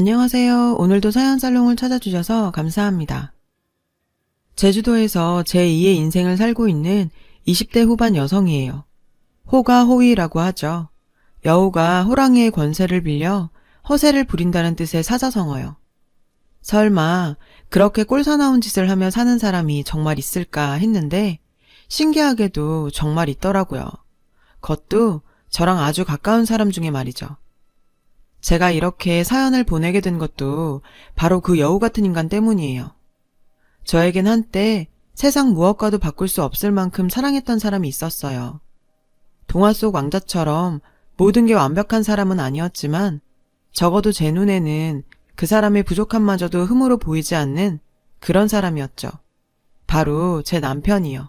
안녕하세요. 오늘도 사연살롱을 찾아주셔서 감사합니다. 제주도에서 제2의 인생을 살고 있는 20대 후반 여성이에요. 호가 호위라고 하죠. 여우가 호랑이의 권세를 빌려 허세를 부린다는 뜻의 사자성어요. 설마 그렇게 꼴사나운 짓을 하며 사는 사람이 정말 있을까 했는데 신기하게도 정말 있더라고요. 그것도 저랑 아주 가까운 사람 중에 말이죠. 제가 이렇게 사연을 보내게 된 것도 바로 그 여우 같은 인간 때문이에요. 저에겐 한때 세상 무엇과도 바꿀 수 없을 만큼 사랑했던 사람이 있었어요. 동화 속 왕자처럼 모든 게 완벽한 사람은 아니었지만 적어도 제 눈에는 그 사람의 부족함마저도 흠으로 보이지 않는 그런 사람이었죠. 바로 제 남편이요.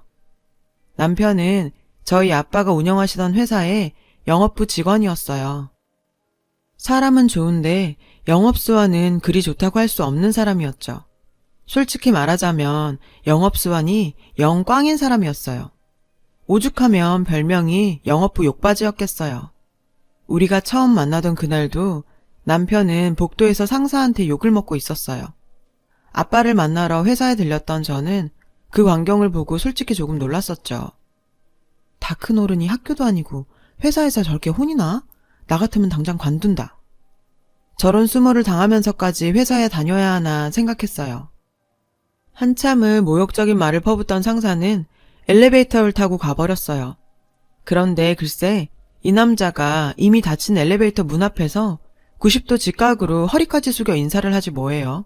남편은 저희 아빠가 운영하시던 회사의 영업부 직원이었어요. 사람은 좋은데 영업수완은 그리 좋다고 할 수 없는 사람이었죠. 솔직히 말하자면 영업수완이 영 꽝인 사람이었어요. 오죽하면 별명이 영업부 욕바지였겠어요. 우리가 처음 만나던 그날도 남편은 복도에서 상사한테 욕을 먹고 있었어요. 아빠를 만나러 회사에 들렸던 저는 그 광경을 보고 솔직히 조금 놀랐었죠. 다 큰 어른이 학교도 아니고 회사에서 저렇게 혼이나? 나 같으면 당장 관둔다. 저런 수모를 당하면서까지 회사에 다녀야 하나 생각했어요. 한참을 모욕적인 말을 퍼붓던 상사는 엘리베이터를 타고 가버렸어요. 그런데 글쎄 이 남자가 이미 닫힌 엘리베이터 문 앞에서 90도 직각으로 허리까지 숙여 인사를 하지 뭐예요.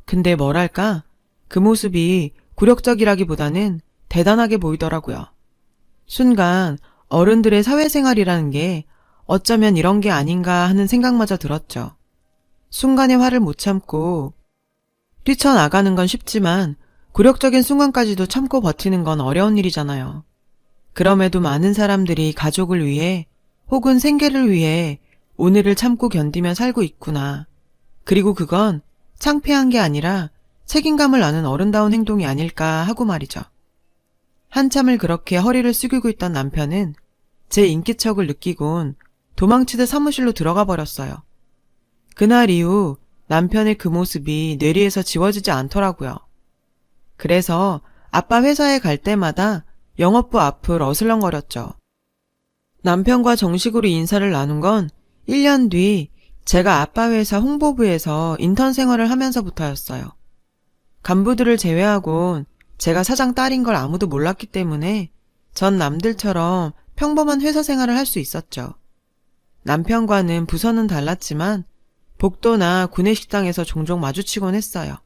근데 뭐랄까 그 모습이 굴욕적이라기보다는 대단하게 보이더라고요. 순간 어른들의 사회생활이라는 게 어쩌면 이런 게 아닌가 하는 생각마저 들었죠. 순간의 화를 못 참고 뛰쳐나가는 건 쉽지만 굴욕적인 순간까지도 참고 버티는 건 어려운 일이잖아요. 그럼에도 많은 사람들이 가족을 위해 혹은 생계를 위해 오늘을 참고 견디며 살고 있구나. 그리고 그건 창피한 게 아니라 책임감을 아는 어른다운 행동이 아닐까 하고 말이죠. 한참을 그렇게 허리를 숙이고 있던 남편은 제 인기척을 느끼곤 도망치듯 사무실로 들어가 버렸어요. 그날 이후 남편의 그 모습이 뇌리에서 지워지지 않더라고요. 그래서 아빠 회사에 갈 때마다 영업부 앞을 어슬렁거렸죠. 남편과 정식으로 인사를 나눈 건 1년 뒤 제가 아빠 회사 홍보부에서 인턴 생활을 하면서부터였어요. 간부들을 제외하곤 제가 사장 딸인 걸 아무도 몰랐기 때문에 전 남들처럼 평범한 회사 생활을 할 수 있었죠. 남편과는 부서는 달랐지만 복도나 구내식당에서 종종 마주치곤 했어요.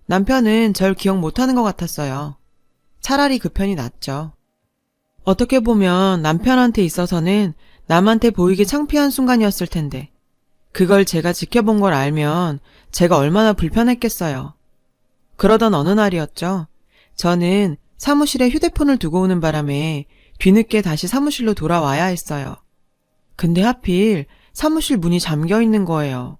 남편은 절 기억 못하는 것 같았어요. 차라리 그 편이 낫죠. 어떻게 보면 남편한테 있어서는 남한테 보이기 창피한 순간이었을 텐데 그걸 제가 지켜본 걸 알면 제가 얼마나 불편했겠어요. 그러던 어느 날이었죠. 저는 사무실에 휴대폰을 두고 오는 바람에 뒤늦게 다시 사무실로 돌아와야 했어요. 근데 하필 사무실 문이 잠겨 있는 거예요.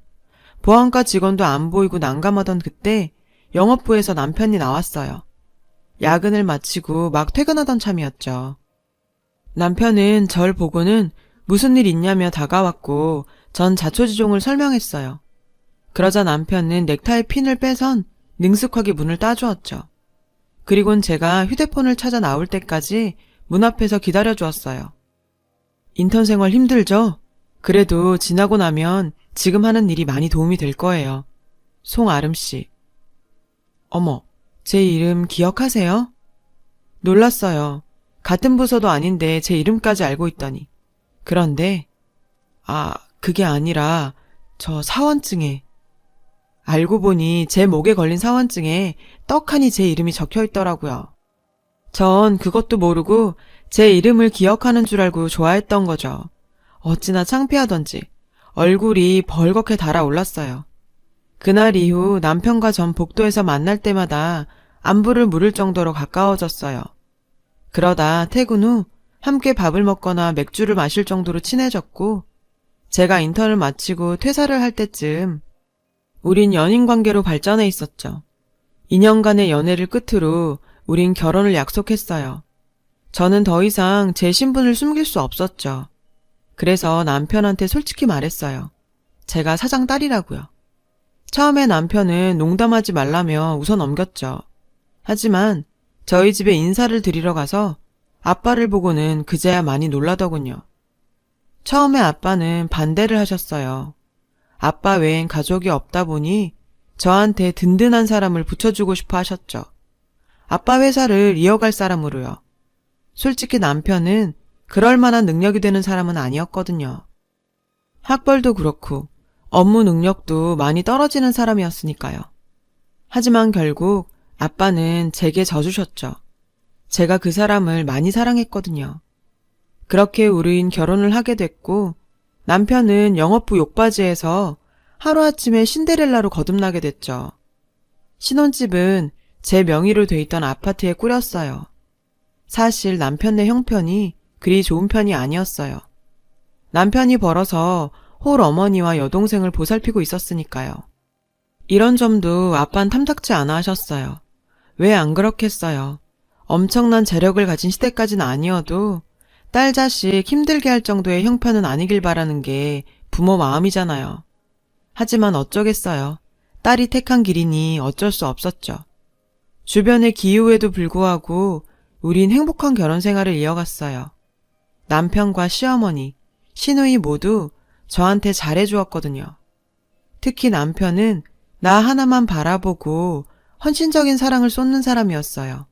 보안과 직원도 안 보이고 난감하던 그때 영업부에서 남편이 나왔어요. 야근을 마치고 막 퇴근하던 참이었죠. 남편은 절 보고는 무슨 일 있냐며 다가왔고 전 자초지종을 설명했어요. 그러자 남편은 넥타이 핀을 빼선 능숙하게 문을 따주었죠. 그리곤 제가 휴대폰을 찾아 나올 때까지 문 앞에서 기다려주었어요. 인턴 생활 힘들죠? 그래도 지나고 나면 지금 하는 일이 많이 도움이 될 거예요. 송아름씨. 어머, 제 이름 기억하세요? 놀랐어요. 같은 부서도 아닌데 제 이름까지 알고 있다니. 그런데 그게 아니라 저 사원증에. 알고 보니 제 목에 걸린 사원증에 떡하니 제 이름이 적혀 있더라고요. 전 그것도 모르고 제 이름을 기억하는 줄 알고 좋아했던 거죠. 어찌나 창피하던지 얼굴이 벌겋게 달아올랐어요. 그날 이후 남편과 전 복도에서 만날 때마다 안부를 물을 정도로 가까워졌어요. 그러다 퇴근 후 함께 밥을 먹거나 맥주를 마실 정도로 친해졌고 제가 인턴을 마치고 퇴사를 할 때쯤 우린 연인 관계로 발전해 있었죠. 2년간의 연애를 끝으로 우린 결혼을 약속했어요. 저는 더 이상 제 신분을 숨길 수 없었죠. 그래서 남편한테 솔직히 말했어요. 제가 사장 딸이라고요. 처음에 남편은 농담하지 말라며 웃어 넘겼죠. 하지만 저희 집에 인사를 드리러 가서 아빠를 보고는 그제야 많이 놀라더군요. 처음에 아빠는 반대를 하셨어요. 아빠 외엔 가족이 없다 보니 저한테 든든한 사람을 붙여주고 싶어 하셨죠. 아빠 회사를 이어갈 사람으로요. 솔직히 남편은 그럴 만한 능력이 되는 사람은 아니었거든요. 학벌도 그렇고 업무 능력도 많이 떨어지는 사람이었으니까요. 하지만 결국 아빠는 제게 져주셨죠. 제가 그 사람을 많이 사랑했거든요. 그렇게 우린 결혼을 하게 됐고 남편은 영업부 욕바지에서 하루아침에 신데렐라로 거듭나게 됐죠. 신혼집은 제 명의로 돼 있던 아파트에 꾸렸어요. 사실 남편네 형편이 그리 좋은 편이 아니었어요. 남편이 벌어서 홀 어머니와 여동생을 보살피고 있었으니까요. 이런 점도 아빠는 탐탁지 않아 하셨어요. 왜 안 그렇겠어요. 엄청난 재력을 가진 시대까지는 아니어도 딸 자식 힘들게 할 정도의 형편은 아니길 바라는 게 부모 마음이잖아요. 하지만 어쩌겠어요. 딸이 택한 길이니 어쩔 수 없었죠. 주변의 기우에도 불구하고 우린 행복한 결혼 생활을 이어갔어요. 남편과 시어머니, 시누이 모두 저한테 잘해주었거든요. 특히 남편은 나 하나만 바라보고 헌신적인 사랑을 쏟는 사람이었어요.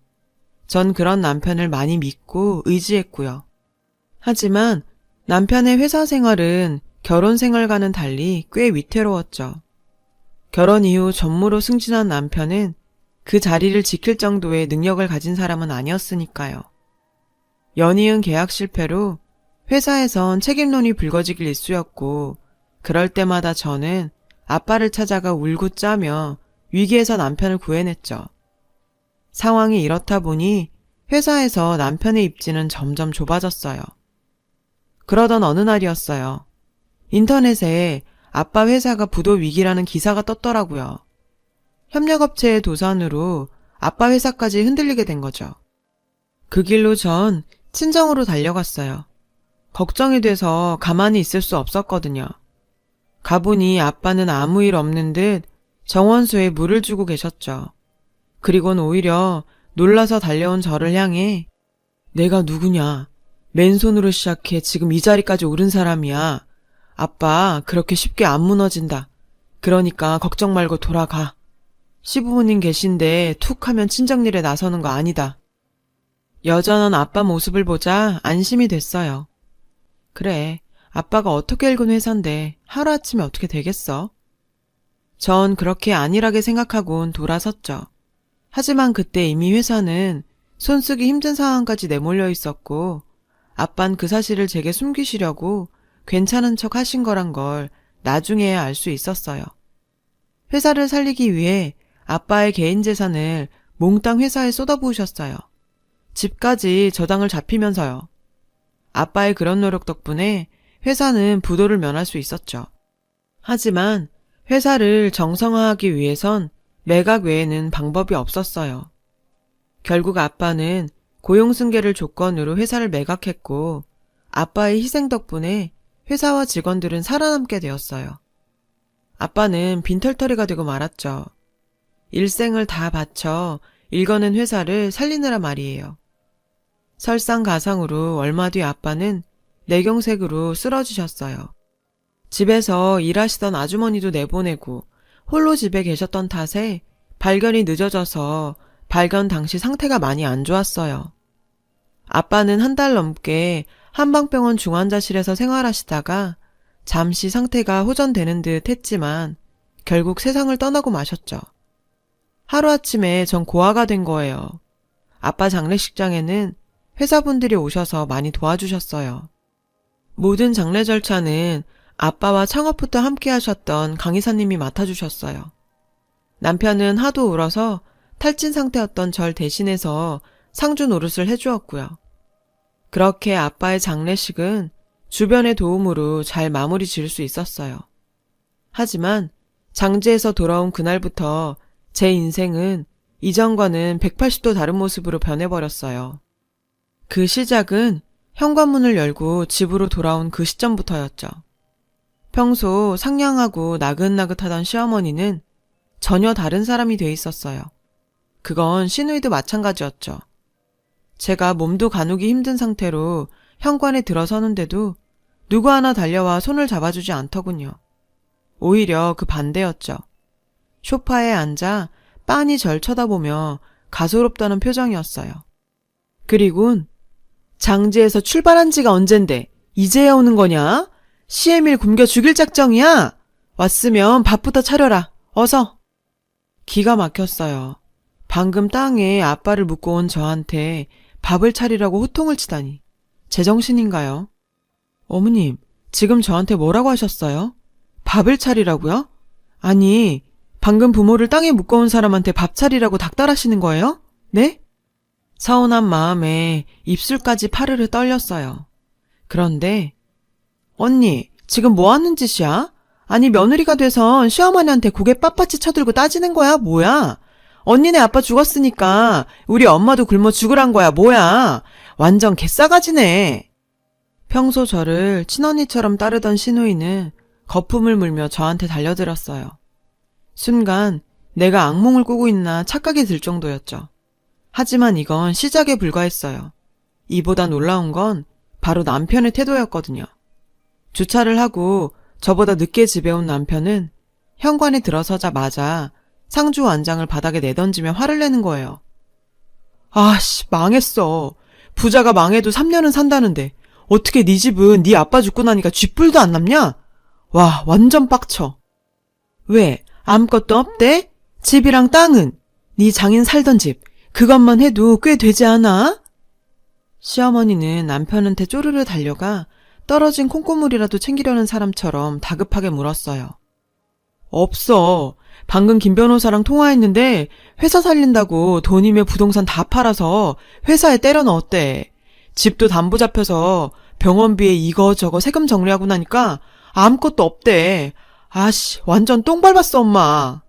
전 그런 남편을 많이 믿고 의지했고요. 하지만 남편의 회사 생활은 결혼 생활과는 달리 꽤 위태로웠죠. 결혼 이후 전무로 승진한 남편은 그 자리를 지킬 정도의 능력을 가진 사람은 아니었으니까요. 연이은 계약 실패로 회사에선 책임론이 불거지길 일쑤였고 그럴 때마다 저는 아빠를 찾아가 울고 짜며 위기에서 남편을 구해냈죠. 상황이 이렇다 보니 회사에서 남편의 입지는 점점 좁아졌어요. 그러던 어느 날이었어요. 인터넷에 아빠 회사가 부도 위기라는 기사가 떴더라고요. 협력업체의 도산으로 아빠 회사까지 흔들리게 된 거죠. 그 길로 전 친정으로 달려갔어요. 걱정이 돼서 가만히 있을 수 없었거든요. 가보니 아빠는 아무 일 없는 듯 정원수에 물을 주고 계셨죠. 그리곤 오히려 놀라서 달려온 저를 향해 내가 누구냐? 맨손으로 시작해 지금 이 자리까지 오른 사람이야. 아빠 그렇게 쉽게 안 무너진다. 그러니까 걱정 말고 돌아가. 시부모님 계신데 툭 하면 친정일에 나서는 거 아니다. 여전한 아빠 모습을 보자 안심이 됐어요. 그래, 아빠가 어떻게 읽은 회사인데 하루아침에 어떻게 되겠어? 전 그렇게 안일하게 생각하곤 돌아섰죠. 하지만 그때 이미 회사는 손쓰기 힘든 상황까지 내몰려 있었고 아빤 그 사실을 제게 숨기시려고 괜찮은 척 하신 거란 걸 나중에야 알 수 있었어요. 회사를 살리기 위해 아빠의 개인 재산을 몽땅 회사에 쏟아부으셨어요. 집까지 저당을 잡히면서요. 아빠의 그런 노력 덕분에 회사는 부도를 면할 수 있었죠. 하지만 회사를 정상화하기 위해선 매각 외에는 방법이 없었어요. 결국 아빠는 고용승계를 조건으로 회사를 매각했고 아빠의 희생 덕분에 회사와 직원들은 살아남게 되었어요. 아빠는 빈털터리가 되고 말았죠. 일생을 다 바쳐 일궈낸 회사를 살리느라 말이에요. 설상가상으로 얼마 뒤 아빠는 뇌경색으로 쓰러지셨어요. 집에서 일하시던 아주머니도 내보내고 홀로 집에 계셨던 탓에 발견이 늦어져서 발견 당시 상태가 많이 안 좋았어요. 아빠는 한 달 넘게 한방병원 중환자실에서 생활하시다가 잠시 상태가 호전되는 듯 했지만 결국 세상을 떠나고 마셨죠. 하루아침에 전 고아가 된 거예요. 아빠 장례식장에는 회사분들이 오셔서 많이 도와주셨어요. 모든 장례 절차는 아빠와 창업부터 함께 하셨던 강 이사님이 맡아주셨어요. 남편은 하도 울어서 탈진 상태였던 절 대신해서 상주 노릇을 해주었고요. 그렇게 아빠의 장례식은 주변의 도움으로 잘 마무리 지을 수 있었어요. 하지만 장지에서 돌아온 그날부터 제 인생은 이전과는 180도 다른 모습으로 변해버렸어요. 그 시작은 현관문을 열고 집으로 돌아온 그 시점부터였죠. 평소 상냥하고 나긋나긋하던 시어머니는 전혀 다른 사람이 돼 있었어요. 그건 시누이도 마찬가지였죠. 제가 몸도 가누기 힘든 상태로 현관에 들어서는데도 누구 하나 달려와 손을 잡아주지 않더군요. 오히려 그 반대였죠. 소파에 앉아 빤히 절 쳐다보며 가소롭다는 표정이었어요. 그리곤 장지에서 출발한 지가 언젠데 이제야 오는 거냐? CM일 굶겨 죽일 작정이야? 왔으면 밥부터 차려라. 어서. 기가 막혔어요. 방금 땅에 아빠를 묻고 온 저한테 밥을 차리라고 호통을 치다니. 제정신인가요? 어머님, 지금 저한테 뭐라고 하셨어요? 밥을 차리라고요? 아니, 방금 부모를 땅에 묶어온 사람한테 밥 차리라고 닥달하시는 거예요? 네? 서운한 마음에 입술까지 파르르 떨렸어요. 그런데 언니, 지금 뭐 하는 짓이야? 아니, 며느리가 돼선 시어머니한테 고개 빳빳이 쳐들고 따지는 거야? 뭐야? 언니네 아빠 죽었으니까 우리 엄마도 굶어 죽으란 거야? 뭐야? 완전 개싸가지네. 평소 저를 친언니처럼 따르던 시누이는 거품을 물며 저한테 달려들었어요. 순간 내가 악몽을 꾸고 있나 착각이 들 정도였죠. 하지만 이건 시작에 불과했어요. 이보다 놀라운 건 바로 남편의 태도였거든요. 주차를 하고 저보다 늦게 집에 온 남편은 현관에 들어서자마자 상주 완장을 바닥에 내던지며 화를 내는 거예요. 아씨, 망했어. 부자가 망해도 3년은 산다는데 어떻게 네 집은 네 아빠 죽고 나니까 쥐뿔도 안 남냐? 와, 완전 빡쳐. 왜? 아무것도 없대? 집이랑 땅은? 네 장인 살던 집, 그것만 해도 꽤 되지 않아? 시어머니는 남편한테 쪼르르 달려가 떨어진 콩고물이라도 챙기려는 사람처럼 다급하게 물었어요. 없어. 방금 김 변호사랑 통화했는데 회사 살린다고 돈이며 부동산 다 팔아서 회사에 때려 넣었대. 집도 담보 잡혀서 병원비에 이거저거 세금 정리하고 나니까 아무것도 없대. 아씨, 완전 똥 밟았어, 엄마.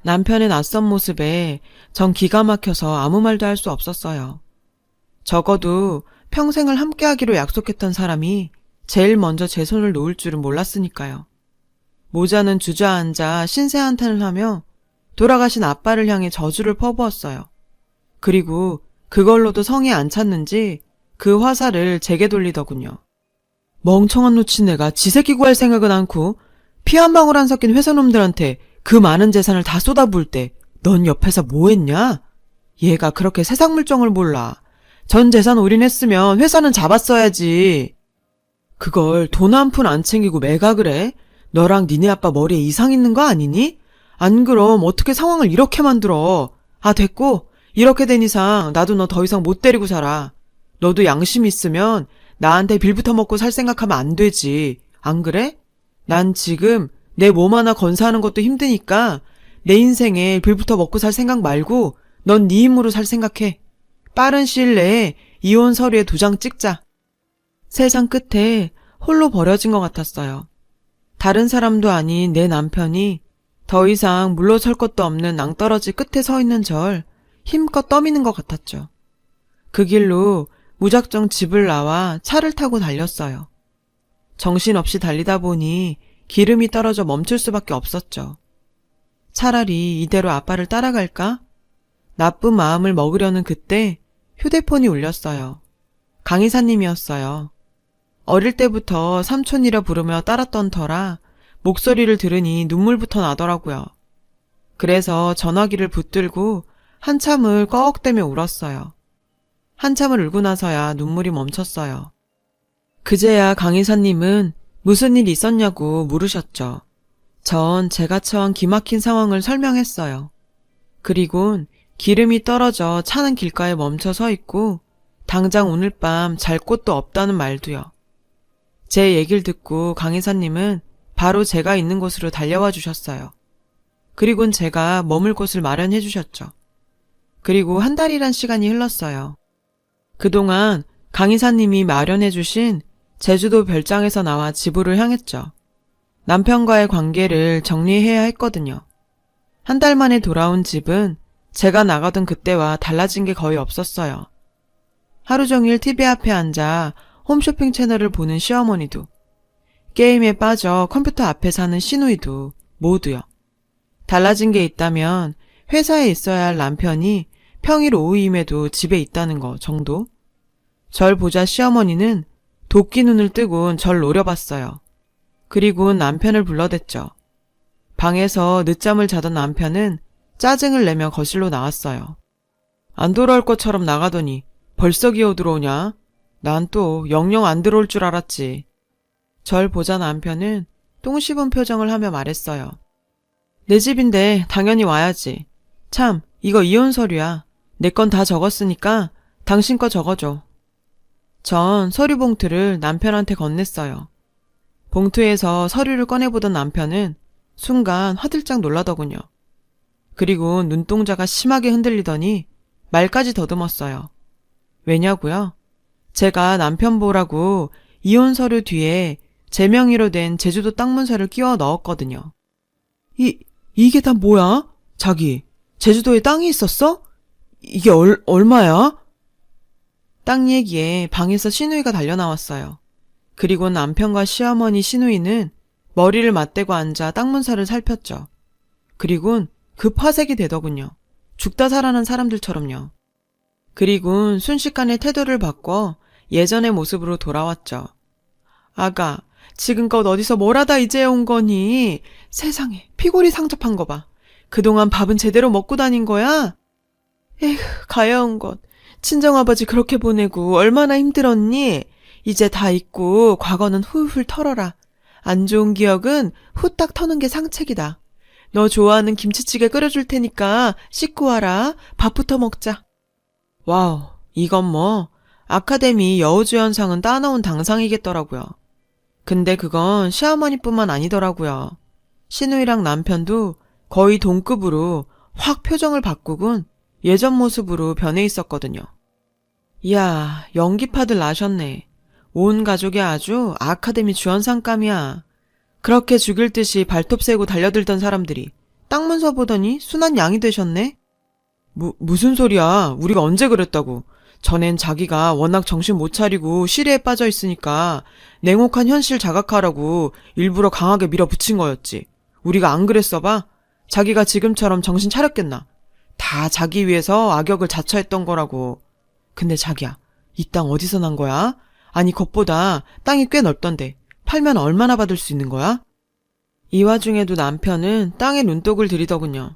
남편의 낯선 모습에 전 기가 막혀서 아무 말도 할 수 없었어요. 적어도 평생을 함께하기로 약속했던 사람이 제일 먼저 제 손을 놓을 줄은 몰랐으니까요. 모자는 주저앉아 신세한탄을 하며 돌아가신 아빠를 향해 저주를 퍼부었어요. 그리고 그걸로도 성에 안 찼는지 그 화살을 제게 돌리더군요. 멍청한 놓친애가 지새끼 구할 생각은 않고 피 한 방울 안 섞인 회사놈들한테 그 많은 재산을 다 쏟아부을 때 넌 옆에서 뭐 했냐? 얘가 그렇게 세상 물정을 몰라. 전 재산 올인했으면 회사는 잡았어야지. 그걸 돈 한 푼 안 챙기고 매각을 해? 너랑 니네 아빠 머리에 이상 있는 거 아니니? 안 그럼 어떻게 상황을 이렇게 만들어? 아, 됐고. 이렇게 된 이상 나도 너 더 이상 못 데리고 살아. 너도 양심 있으면 나한테 빌부터 먹고 살 생각하면 안 되지. 안 그래? 난 지금 내 몸 하나 건사하는 것도 힘드니까 내 인생에 빌부터 먹고 살 생각 말고 넌 네 힘으로 살 생각해. 빠른 시일 내에 이혼 서류에 도장 찍자. 세상 끝에 홀로 버려진 것 같았어요. 다른 사람도 아닌 내 남편이 더 이상 물러설 것도 없는 낭떠러지 끝에 서 있는 절 힘껏 떠미는 것 같았죠. 그 길로 무작정 집을 나와 차를 타고 달렸어요. 정신없이 달리다 보니 기름이 떨어져 멈출 수밖에 없었죠. 차라리 이대로 아빠를 따라갈까? 나쁜 마음을 먹으려는 그때 휴대폰이 울렸어요. 강 이사님이었어요. 어릴 때부터 삼촌이라 부르며 따랐던 터라 목소리를 들으니 눈물부터 나더라고요. 그래서 전화기를 붙들고 한참을 꺽대며 울었어요. 한참을 울고 나서야 눈물이 멈췄어요. 그제야 강 이사님은 무슨 일 있었냐고 물으셨죠. 전 제가 처한 기막힌 상황을 설명했어요. 그리곤 기름이 떨어져 차는 길가에 멈춰 서 있고 당장 오늘 밤 잘 곳도 없다는 말도요. 제 얘기를 듣고 강 이사님은 바로 제가 있는 곳으로 달려와 주셨어요. 그리곤 제가 머물 곳을 마련해 주셨죠. 그리고 한 달이란 시간이 흘렀어요. 그동안 강 이사님이 마련해 주신 제주도 별장에서 나와 지부를 향했죠. 남편과의 관계를 정리해야 했거든요. 한 달 만에 돌아온 집은 제가 나가던 그때와 달라진 게 거의 없었어요. 하루 종일 TV 앞에 앉아 홈쇼핑 채널을 보는 시어머니도, 게임에 빠져 컴퓨터 앞에 사는 시누이도 모두요. 달라진 게 있다면 회사에 있어야 할 남편이 평일 오후임에도 집에 있다는 거 정도? 절 보자 시어머니는 도끼 눈을 뜨곤 절 노려봤어요. 그리고 남편을 불러댔죠. 방에서 늦잠을 자던 남편은 짜증을 내며 거실로 나왔어요. 안 돌아올 것처럼 나가더니 벌써 기어 들어오냐? 난 또 영영 안 들어올 줄 알았지. 절 보자 남편은 똥 씹은 표정을 하며 말했어요. 내 집인데 당연히 와야지. 참, 이거 이혼 서류야. 내 건 다 적었으니까 당신 거 적어줘. 전 서류 봉투를 남편한테 건넸어요. 봉투에서 서류를 꺼내보던 남편은 순간 화들짝 놀라더군요. 그리고 눈동자가 심하게 흔들리더니 말까지 더듬었어요. 왜냐고요? 제가 남편 보라고 이혼 서류 뒤에 제 명의로 된 제주도 땅 문서를 끼워 넣었거든요. 이게 다 뭐야? 자기, 제주도에 땅이 있었어? 이게 얼마야? 땅 얘기에 방에서 시누이가 달려나왔어요. 그리고 남편과 시어머니 시누이는 머리를 맞대고 앉아 땅 문서를 살폈죠. 그리곤 급화색이 되더군요. 죽다 살아난 사람들처럼요. 그리곤 순식간에 태도를 바꿔 예전의 모습으로 돌아왔죠. 아가, 지금껏 어디서 뭘 하다 이제 온 거니? 세상에, 피골이 상접한 거 봐. 그동안 밥은 제대로 먹고 다닌 거야? 에휴, 가야 온 것. 친정아버지 그렇게 보내고 얼마나 힘들었니? 이제 다 잊고 과거는 훌훌 털어라. 안 좋은 기억은 후딱 터는 게 상책이다. 너 좋아하는 김치찌개 끓여줄 테니까 씻고 와라. 밥부터 먹자. 와우, 이건 뭐 아카데미 여우주연상은 따놓은 당상이겠더라고요. 근데 그건 시어머니뿐만 아니더라고요. 시누이랑 남편도 거의 동급으로 확 표정을 바꾸곤 예전 모습으로 변해 있었거든요. 이야, 연기파들 나셨네. 온 가족이 아주 아카데미 주연상감이야. 그렇게 죽일 듯이 발톱 세고 달려들던 사람들이 땅 문서 보더니 순한 양이 되셨네? 무슨 소리야. 우리가 언제 그랬다고. 전엔 자기가 워낙 정신 못 차리고 시리에 빠져 있으니까 냉혹한 현실 자각하라고 일부러 강하게 밀어붙인 거였지. 우리가 안 그랬어 봐? 자기가 지금처럼 정신 차렸겠나? 다 자기 위해서 악역을 자처했던 거라고. 근데 자기야, 이 땅 어디서 난 거야? 아니 겉보다 땅이 꽤 넓던데 팔면 얼마나 받을 수 있는 거야? 이 와중에도 남편은 땅에 눈독을 들이더군요.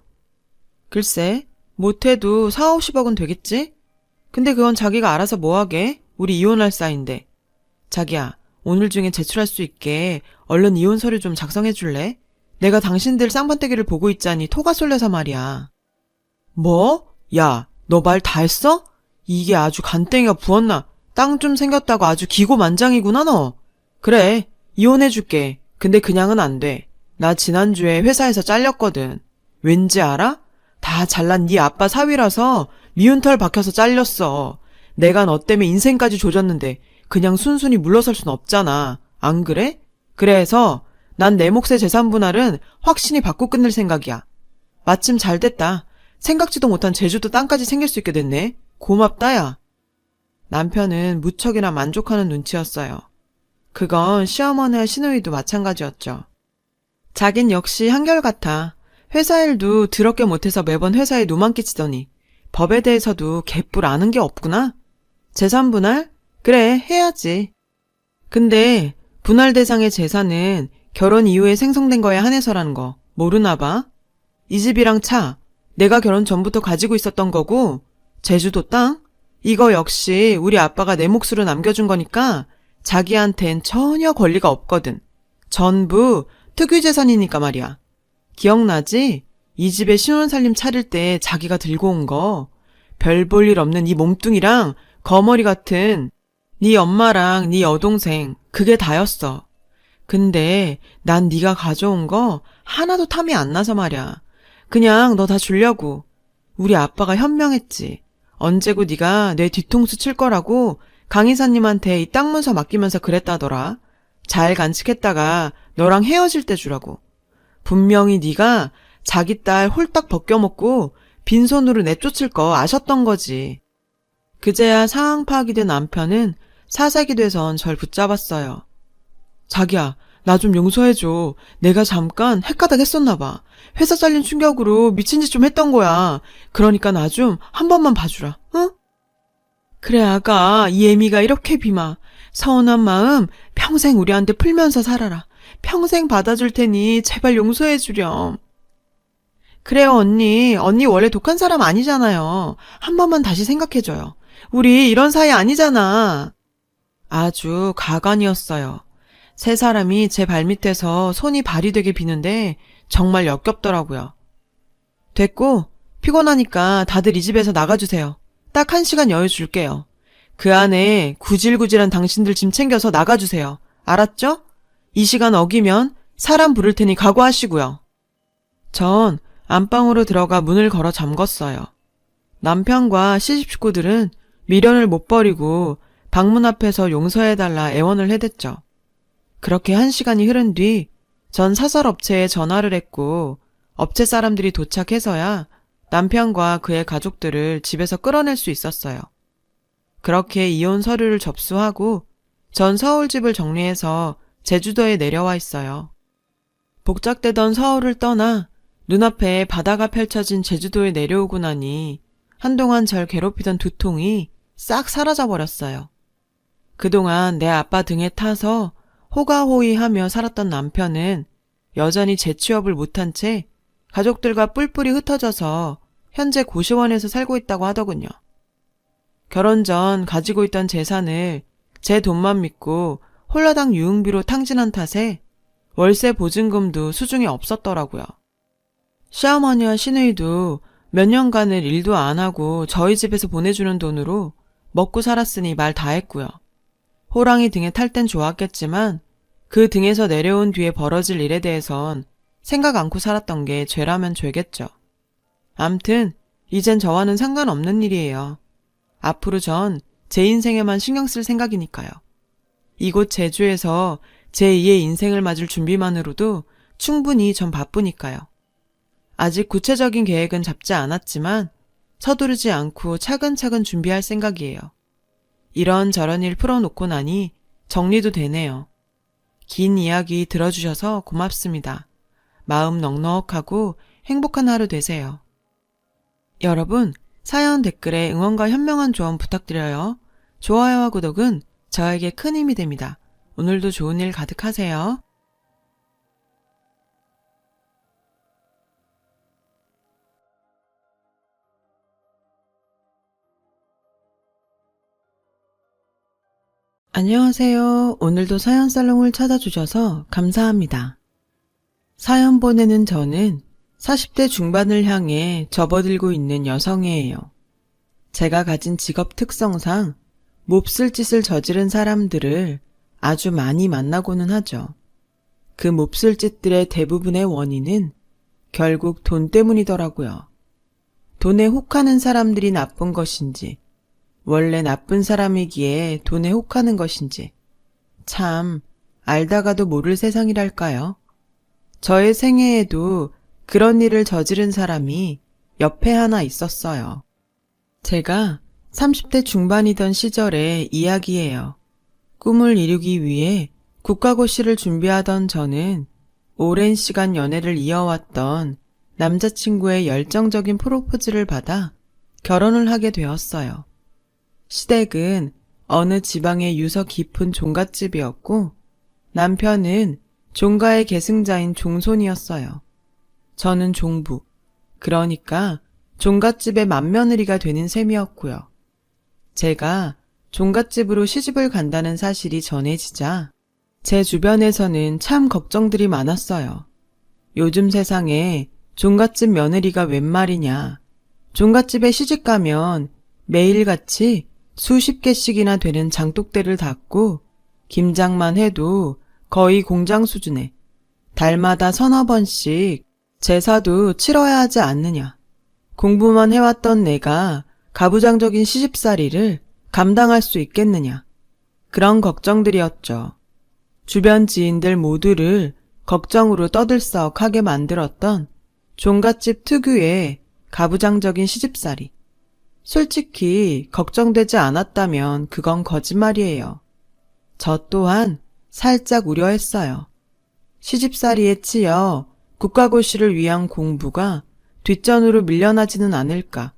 글쎄, 못해도 4, 50억은 되겠지? 근데 그건 자기가 알아서 뭐하게? 우리 이혼할 사이인데. 자기야, 오늘 중에 제출할 수 있게 얼른 이혼 서류 좀 작성해 줄래? 내가 당신들 쌍판떼기를 보고 있자니 토가 쏠려서 말이야. 뭐? 야, 너 말 다 했어? 이게 아주 간땡이가 부었나? 땅 좀 생겼다고 아주 기고만장이구나 너. 그래, 이혼해줄게. 근데 그냥은 안 돼. 나 지난주에 회사에서 잘렸거든. 왠지 알아? 다 잘난 네 아빠 사위라서 미운 털 박혀서 잘렸어. 내가 너 때문에 인생까지 조졌는데 그냥 순순히 물러설 순 없잖아. 안 그래? 그래서 난 내 몫의 재산 분할은 확신이 받고 끝낼 생각이야. 마침 잘 됐다. 생각지도 못한 제주도 땅까지 생길 수 있게 됐네. 고맙다 야. 남편은 무척이나 만족하는 눈치였어요. 그건 시어머니와 시누이도 마찬가지였죠. 자긴 역시 한결같아. 회사 일도 더럽게 못해서 매번 회사에 노만 끼치더니 법에 대해서도 개뿔 아는 게 없구나. 재산 분할? 그래, 해야지. 근데 분할 대상의 재산은 결혼 이후에 생성된 거에 한해서라는 거 모르나 봐? 이 집이랑 차, 내가 결혼 전부터 가지고 있었던 거고 제주도 땅? 이거 역시 우리 아빠가 내 몫으로 남겨준 거니까 자기한텐 전혀 권리가 없거든. 전부 특유재산이니까 말이야. 기억나지? 이 집에 신혼살림 차릴 때 자기가 들고 온 거. 별 볼 일 없는 이 몸뚱이랑 거머리 같은 네 엄마랑 네 여동생 그게 다였어. 근데 난 네가 가져온 거 하나도 탐이 안 나서 말이야. 그냥 너 다 주려고. 우리 아빠가 현명했지. 언제고 네가 내 뒤통수 칠 거라고 강 이사님한테 이 땅 문서 맡기면서 그랬다더라. 잘 간직했다가 너랑 헤어질 때 주라고. 분명히 네가 자기 딸 홀딱 벗겨먹고 빈손으로 내쫓을 거 아셨던 거지. 그제야 상황 파악이 된 남편은 사색이 돼선 절 붙잡았어요. 자기야, 나 좀 용서해줘. 내가 잠깐 헷가닥 했었나 봐. 회사 잘린 충격으로 미친 짓 좀 했던 거야. 그러니까 나 좀 한 번만 봐주라, 응? 그래, 아가. 이 애미가 이렇게 비마. 서운한 마음 평생 우리한테 풀면서 살아라. 평생 받아줄 테니 제발 용서해주렴. 그래요, 언니. 언니 원래 독한 사람 아니잖아요. 한 번만 다시 생각해줘요. 우리 이런 사이 아니잖아. 아주 가관이었어요. 세 사람이 제 발밑에서 손이 발이 되게 비는데 정말 역겹더라고요. 됐고, 피곤하니까 다들 이 집에서 나가주세요. 딱 1시간 여유 줄게요. 그 안에 구질구질한 당신들 짐 챙겨서 나가주세요. 알았죠? 이 시간 어기면 사람 부를 테니 각오하시고요. 전 안방으로 들어가 문을 걸어 잠궜어요. 남편과 시집 식구들은 미련을 못 버리고 방문 앞에서 용서해달라 애원을 해댔죠. 그렇게 1시간이 흐른 뒤 전 사설업체에 전화를 했고 업체 사람들이 도착해서야 남편과 그의 가족들을 집에서 끌어낼 수 있었어요. 그렇게 이혼 서류를 접수하고 전 서울집을 정리해서 제주도에 내려와 있어요. 복작되던 서울을 떠나 눈앞에 바다가 펼쳐진 제주도에 내려오고 나니 한동안 절 괴롭히던 두통이 싹 사라져버렸어요. 그동안 내 아빠 등에 타서 호가호위하며 살았던 남편은 여전히 재취업을 못한 채 가족들과 뿔뿔이 흩어져서 현재 고시원에서 살고 있다고 하더군요. 결혼 전 가지고 있던 재산을 제 돈만 믿고 홀라당 유흥비로 탕진한 탓에 월세 보증금도 수중에 없었더라고요. 시어머니와 시누이도 몇 년간을 일도 안 하고 저희 집에서 보내주는 돈으로 먹고 살았으니 말 다 했고요. 호랑이 등에 탈 땐 좋았겠지만 그 등에서 내려온 뒤에 벌어질 일에 대해선 생각 않고 살았던 게 죄라면 죄겠죠. 암튼 이젠 저와는 상관없는 일이에요. 앞으로 전 제 인생에만 신경 쓸 생각이니까요. 이곳 제주에서 제2의 인생을 맞을 준비만으로도 충분히 전 바쁘니까요. 아직 구체적인 계획은 잡지 않았지만 서두르지 않고 차근차근 준비할 생각이에요. 이런저런 일 풀어놓고 나니 정리도 되네요. 긴 이야기 들어주셔서 고맙습니다. 마음 넉넉하고 행복한 하루 되세요. 여러분, 사연 댓글에 응원과 현명한 조언 부탁드려요. 좋아요와 구독은 저에게 큰 힘이 됩니다. 오늘도 좋은 일 가득하세요. 안녕하세요. 오늘도 사연 살롱을 찾아주셔서 감사합니다. 사연 보내는 저는 40대 중반을 향해 접어들고 있는 여성이에요. 제가 가진 직업 특성상 몹쓸 짓을 저지른 사람들을 아주 많이 만나고는 하죠. 그 몹쓸 짓들의 대부분의 원인은 결국 돈 때문이더라고요. 돈에 혹하는 사람들이 나쁜 것인지, 원래 나쁜 사람이기에 돈에 혹하는 것인지, 참 알다가도 모를 세상이랄까요. 저의 생애에도 그런 일을 저지른 사람이 옆에 하나 있었어요. 제가 30대 중반이던 시절의 이야기예요. 꿈을 이루기 위해 국가고시를 준비하던 저는 오랜 시간 연애를 이어왔던 남자친구의 열정적인 프로포즈를 받아 결혼을 하게 되었어요. 시댁은 어느 지방의 유서 깊은 종갓집이었고 남편은 종가의 계승자인 종손이었어요. 저는 종부, 그러니까 종갓집의 맏며느리가 되는 셈이었고요. 제가 종갓집으로 시집을 간다는 사실이 전해지자 제 주변에서는 참 걱정들이 많았어요. 요즘 세상에 종갓집 며느리가 웬 말이냐. 종갓집에 시집가면 매일같이 수십 개씩이나 되는 장독대를 닫고 김장만 해도 거의 공장 수준에 달마다 서너 번씩 제사도 치러야 하지 않느냐. 공부만 해왔던 내가 가부장적인 시집살이를 감당할 수 있겠느냐. 그런 걱정들이었죠. 주변 지인들 모두를 걱정으로 떠들썩하게 만들었던 종갓집 특유의 가부장적인 시집살이. 솔직히 걱정되지 않았다면 그건 거짓말이에요. 저 또한 살짝 우려했어요. 시집살이에 치여 국가고시를 위한 공부가 뒷전으로 밀려나지는 않을까.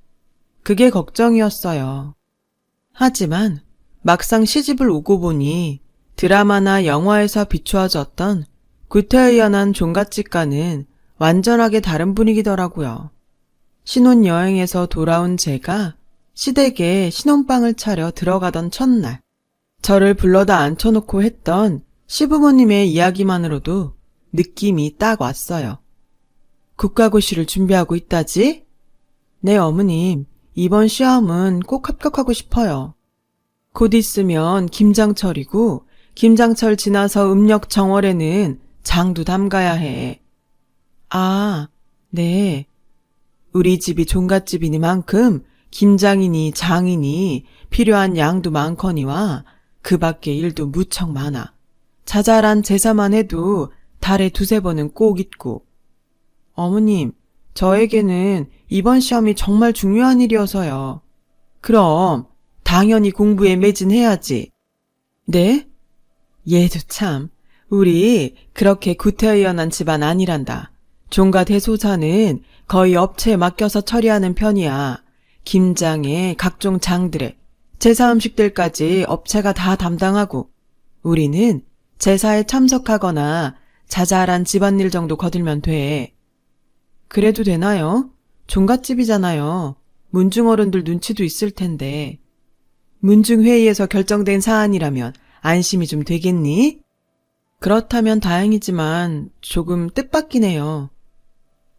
그게 걱정이었어요. 하지만 막상 시집을 오고 보니 드라마나 영화에서 비추어졌던 구태의연한 종갓집과는 완전하게 다른 분위기더라고요. 신혼여행에서 돌아온 제가 시댁에 신혼방을 차려 들어가던 첫날, 저를 불러다 앉혀놓고 했던 시부모님의 이야기만으로도 느낌이 딱 왔어요. 국가고시를 준비하고 있다지? 네, 어머님. 이번 시험은 꼭 합격하고 싶어요. 곧 있으면 김장철이고 김장철 지나서 음력 정월에는 장도 담가야 해. 아, 네. 우리 집이 종갓집이니만큼 김장이니 장이니 필요한 양도 많거니와 그 밖에 일도 무척 많아. 자잘한 제사만 해도 달에 두세 번은 꼭 있고. 어머님, 저에게는 이번 시험이 정말 중요한 일이어서요. 그럼 당연히 공부에 매진해야지. 네? 얘도 참, 우리 그렇게 구태의연한 집안 아니란다. 종가 대소사는 거의 업체에 맡겨서 처리하는 편이야. 김장에 각종 장들에 제사 음식들까지 업체가 다 담당하고 우리는 제사에 참석하거나 자잘한 집안일 정도 거들면 돼. 그래도 되나요? 종갓집이잖아요. 문중어른들 눈치도 있을 텐데. 문중회의에서 결정된 사안이라면 안심이 좀 되겠니? 그렇다면 다행이지만 조금 뜻밖이네요.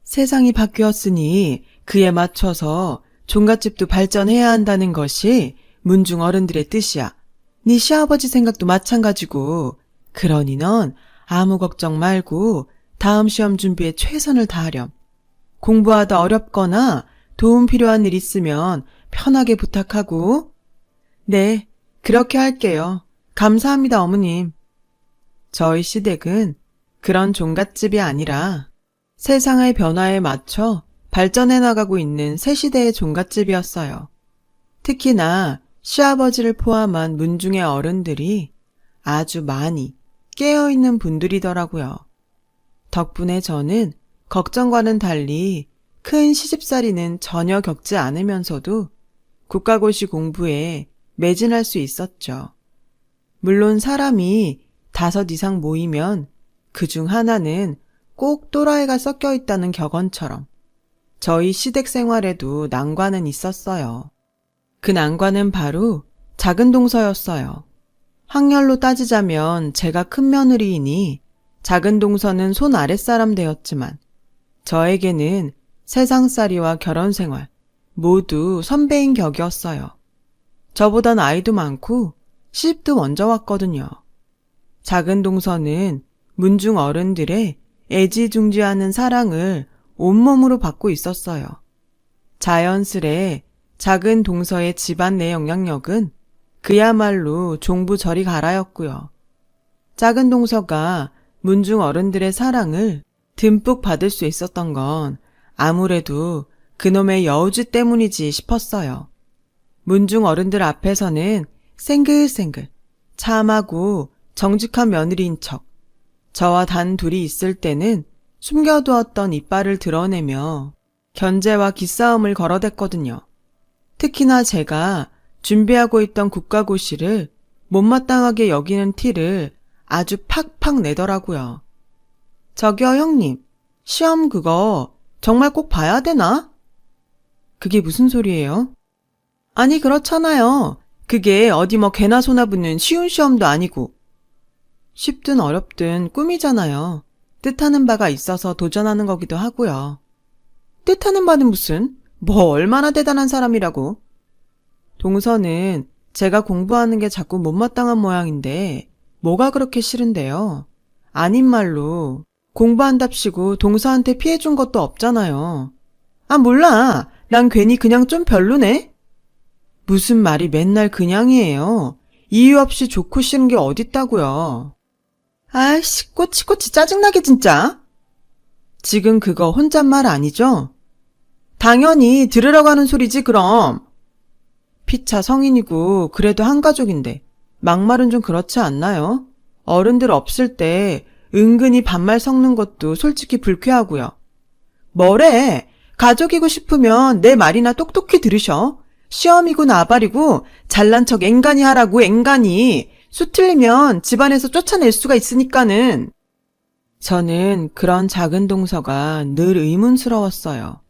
세상이 바뀌었으니 그에 맞춰서 종갓집도 발전해야 한다는 것이 문중 어른들의 뜻이야. 네 시아버지 생각도 마찬가지고. 그러니 넌 아무 걱정 말고 다음 시험 준비에 최선을 다하렴. 공부하다 어렵거나 도움 필요한 일 있으면 편하게 부탁하고. 네, 그렇게 할게요. 감사합니다, 어머님. 저희 시댁은 그런 종갓집이 아니라 세상의 변화에 맞춰 발전해 나가고 있는 새 시대의 종갓집이었어요. 특히나 시아버지를 포함한 문중의 어른들이 아주 많이 깨어있는 분들이더라고요. 덕분에 저는 걱정과는 달리 큰 시집살이는 전혀 겪지 않으면서도 국가고시 공부에 매진할 수 있었죠. 물론 사람이 5 이상 모이면 그중 하나는 꼭 또라이가 섞여 있다는 격언처럼 저희 시댁 생활에도 난관은 있었어요. 그 난관은 바로 작은 동서였어요. 학렬로 따지자면 제가 큰 며느리이니 작은 동서는 손 아랫사람 되었지만 저에게는 세상살이와 결혼생활 모두 선배인 격이었어요. 저보단 아이도 많고 시집도 먼저 왔거든요. 작은 동서는 문중 어른들의 애지중지하는 사랑을 온몸으로 받고 있었어요. 자연스레 작은 동서의 집안 내 영향력은 그야말로 종부 저리 가라였고요. 작은 동서가 문중 어른들의 사랑을 듬뿍 받을 수 있었던 건 아무래도 그놈의 여우짓 때문이지 싶었어요. 문중 어른들 앞에서는 생글생글 참하고 정직한 며느리인 척, 저와 단 둘이 있을 때는 숨겨두었던 이빨을 드러내며 견제와 기싸움을 걸어댔거든요. 특히나 제가 준비하고 있던 국가고시를 못마땅하게 여기는 티를 아주 팍팍 내더라고요. 저기요 형님, 시험 그거 정말 꼭 봐야 되나? 그게 무슨 소리예요? 아니 그렇잖아요. 그게 어디 뭐 개나 소나 붙는 쉬운 시험도 아니고. 쉽든 어렵든 꿈이잖아요. 뜻하는 바가 있어서 도전하는 거기도 하고요. 뜻하는 바는 무슨? 뭐 얼마나 대단한 사람이라고. 동서는 제가 공부하는 게 자꾸 못마땅한 모양인데 뭐가 그렇게 싫은데요. 아닌 말로 공부한답시고 동서한테 피해준 것도 없잖아요. 아 몰라. 난 괜히 그냥 좀 별로네. 무슨 말이 맨날 그냥이에요. 이유 없이 좋고 싫은 게 어딨다고요. 아이씨 꼬치꼬치 짜증나게 진짜. 지금 그거 혼잣말 아니죠? 당연히 들으라고 하는 소리지 그럼. 피차 성인이고 그래도 한 가족인데 막말은 좀 그렇지 않나요? 어른들 없을 때 은근히 반말 섞는 것도 솔직히 불쾌하고요. 뭐래? 가족이고 싶으면 내 말이나 똑똑히 들으셔. 시험이고 나발이고 잘난 척 앵간히 하라고 앵간히. 수 틀리면 집안에서 쫓아낼 수가 있으니까는. 저는 그런 작은 동서가 늘 의문스러웠어요.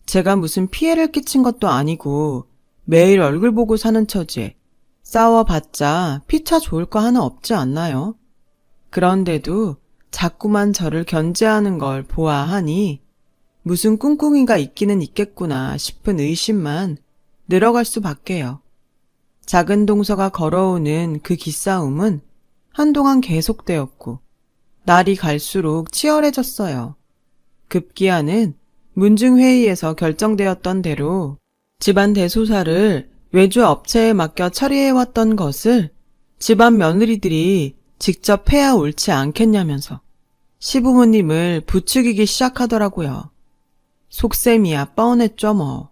제가 무슨 피해를 끼친 것도 아니고 매일 얼굴 보고 사는 처지에 싸워봤자 피차 좋을 거 하나 없지 않나요? 그런데도 자꾸만 저를 견제하는 걸 보아하니 무슨 꿍꿍이가 있기는 있겠구나 싶은 의심만 늘어갈 수밖에요. 작은 동서가 걸어오는 그 기싸움은 한동안 계속되었고 날이 갈수록 치열해졌어요. 급기야는 문중회의에서 결정되었던 대로 집안 대소사를 외주 업체에 맡겨 처리해왔던 것을 집안 며느리들이 직접 해야 옳지 않겠냐면서 시부모님을 부추기기 시작하더라고요. 속셈이야 뻔했죠 뭐.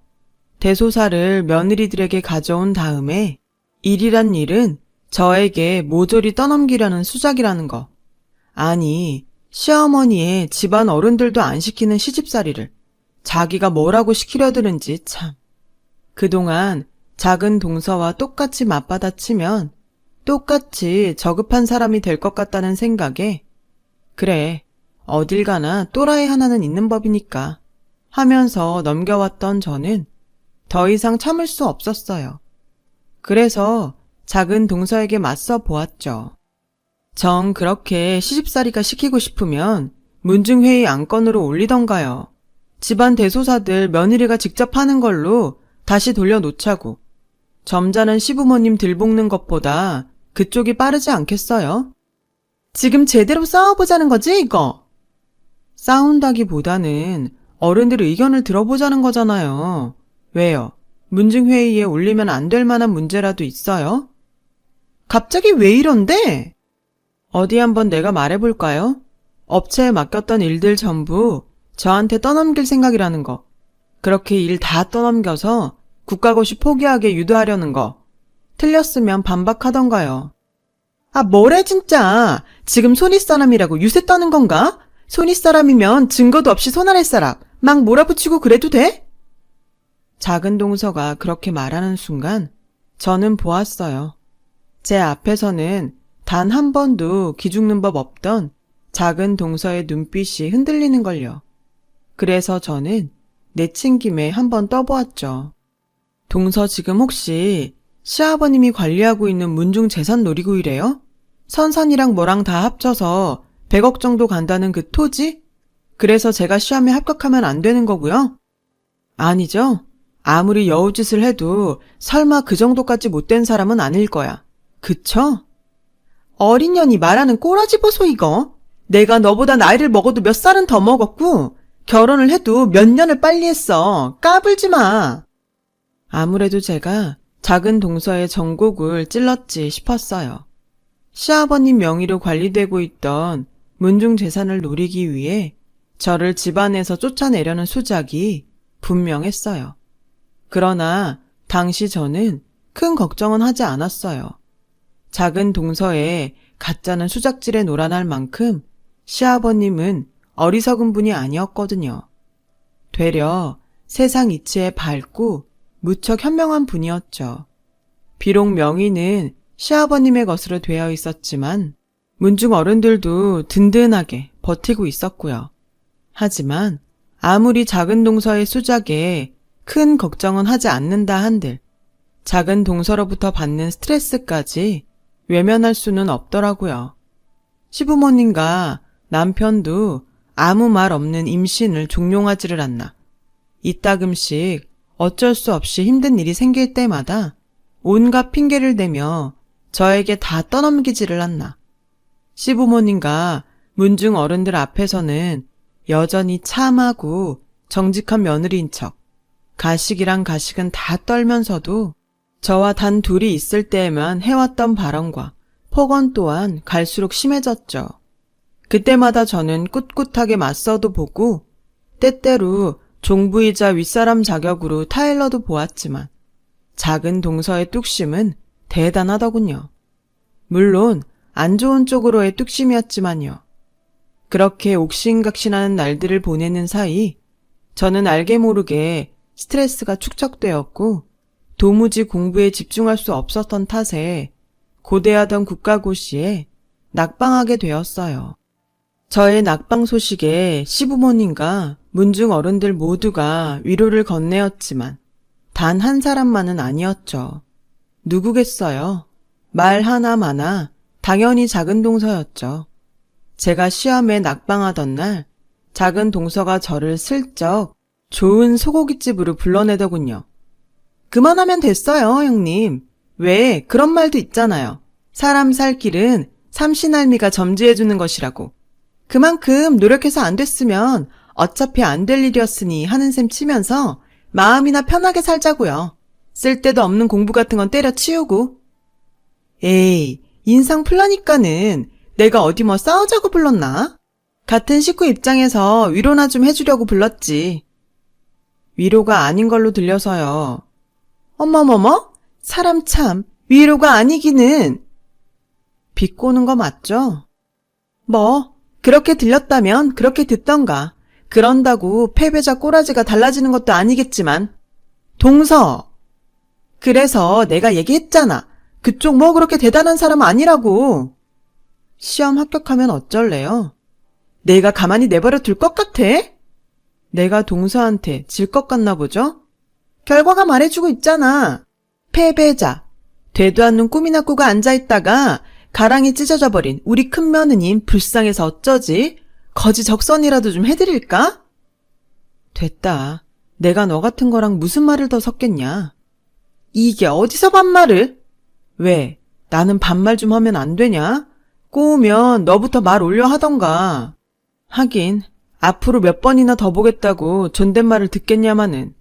대소사를 며느리들에게 가져온 다음에 일이란 일은 저에게 모조리 떠넘기려는 수작이라는 거. 아니, 시어머니의 집안 어른들도 안 시키는 시집살이를 자기가 뭐라고 시키려 드는지 참. 그동안 작은 동서와 똑같이 맞받아치면 똑같이 저급한 사람이 될 것 같다는 생각에 그래, 어딜 가나 또라이 하나는 있는 법이니까 하면서 넘겨왔던 저는 더 이상 참을 수 없었어요. 그래서 작은 동서에게 맞서 보았죠. 정 그렇게 시집살이가 시키고 싶으면 문중회의 안건으로 올리던가요. 집안 대소사들 며느리가 직접 하는 걸로 다시 돌려놓자고. 점잖은 시부모님 들볶는 것보다 그쪽이 빠르지 않겠어요? 지금 제대로 싸워보자는 거지 이거? 싸운다기보다는 어른들 의견을 들어보자는 거잖아요. 왜요? 문중회의에 올리면 안 될 만한 문제라도 있어요? 갑자기 왜 이런데? 어디 한번 내가 말해볼까요? 업체에 맡겼던 일들 전부 저한테 떠넘길 생각이라는 거. 그렇게 일 다 떠넘겨서 국가고시 포기하게 유도하려는 거. 틀렸으면 반박하던가요. 아 뭐래 진짜. 지금 손윗사람이라고 유세 떠는 건가? 손윗사람이면 증거도 없이 손아랫 사람 막 몰아붙이고 그래도 돼? 작은 동서가 그렇게 말하는 순간 저는 보았어요. 제 앞에서는 단 한 번도 기죽는 법 없던 작은 동서의 눈빛이 흔들리는 걸요. 그래서 저는 내친 김에 한번 떠보았죠. 동서 지금 혹시 시아버님이 관리하고 있는 문중 재산 노리고 이래요? 선산이랑 뭐랑 다 합쳐서 100억 정도 간다는 그 토지? 그래서 제가 시험에 합격하면 안 되는 거고요? 아니죠. 아무리 여우짓을 해도 설마 그 정도까지 못된 사람은 아닐 거야. 그쵸? 어린 년이 말하는 꼬라지 보소 이거. 내가 너보다 나이를 먹어도 몇 살은 더 먹었고 결혼을 해도 몇 년을 빨리 했어. 까불지 마. 아무래도 제가 작은 동서의 정곡을 찔렀지 싶었어요. 시아버님 명의로 관리되고 있던 문중 재산을 노리기 위해 저를 집안에서 쫓아내려는 수작이 분명했어요. 그러나 당시 저는 큰 걱정은 하지 않았어요. 작은 동서에 가짜는 수작질에 놀아날 만큼 시아버님은 어리석은 분이 아니었거든요. 되려 세상 이치에 밝고 무척 현명한 분이었죠. 비록 명의는 시아버님의 것으로 되어 있었지만 문중 어른들도 든든하게 버티고 있었고요. 하지만 아무리 작은 동서의 수작에 큰 걱정은 하지 않는다 한들 작은 동서로부터 받는 스트레스까지 외면할 수는 없더라고요. 시부모님과 남편도 아무 말 없는 임신을 종용하지를 않나. 이따금씩 어쩔 수 없이 힘든 일이 생길 때마다 온갖 핑계를 대며 저에게 다 떠넘기지를 않나. 시부모님과 문중 어른들 앞에서는 여전히 참하고 정직한 며느리인 척, 가식이랑 가식은 다 떨면서도 저와 단 둘이 있을 때에만 해왔던 발언과 폭언 또한 갈수록 심해졌죠. 그때마다 저는 꿋꿋하게 맞서도 보고 때때로 종부이자 윗사람 자격으로 타일러도 보았지만 작은 동서의 뚝심은 대단하더군요. 물론 안 좋은 쪽으로의 뚝심이었지만요. 그렇게 옥신각신하는 날들을 보내는 사이 저는 알게 모르게 스트레스가 축적되었고 도무지 공부에 집중할 수 없었던 탓에 고대하던 국가고시에 낙방하게 되었어요. 저의 낙방 소식에 시부모님과 문중 어른들 모두가 위로를 건네었지만 단 한 사람만은 아니었죠. 누구겠어요? 말 하나마나 당연히 작은 동서였죠. 제가 시험에 낙방하던 날 작은 동서가 저를 슬쩍 좋은 소고기집으로 불러내더군요. 그만하면 됐어요, 형님. 왜 그런 말도 있잖아요. 사람 살 길은 삼신할미가 점지해주는 것이라고. 그만큼 노력해서 안 됐으면 어차피 안 될 일이었으니 하는 셈 치면서 마음이나 편하게 살자고요. 쓸데도 없는 공부 같은 건 때려치우고. 에이, 인상 풀라니까는 내가 어디 뭐 싸우자고 불렀나? 같은 식구 입장에서 위로나 좀 해주려고 불렀지. 위로가 아닌 걸로 들려서요. 어머머머? 사람 참 위로가 아니기는. 비꼬는 거 맞죠? 뭐 그렇게 들렸다면 그렇게 듣던가. 그런다고 패배자 꼬라지가 달라지는 것도 아니겠지만. 동서! 그래서 내가 얘기했잖아. 그쪽 뭐 그렇게 대단한 사람 아니라고. 시험 합격하면 어쩔래요? 내가 가만히 내버려 둘 것 같아? 내가 동서한테 질 것 같나 보죠? 결과가 말해주고 있잖아. 패배자. 되도 않는 꿈이나 꾸고 앉아있다가 가랑이 찢어져 버린 우리 큰 며느님 불쌍해서 어쩌지? 거지 적선이라도 좀 해드릴까? 됐다. 내가 너 같은 거랑 무슨 말을 더 섞겠냐? 이게 어디서 반말을? 왜? 나는 반말 좀 하면 안 되냐? 꼬우면 너부터 말 올려 하던가. 하긴 앞으로 몇 번이나 더 보겠다고 존댓말을 듣겠냐마는.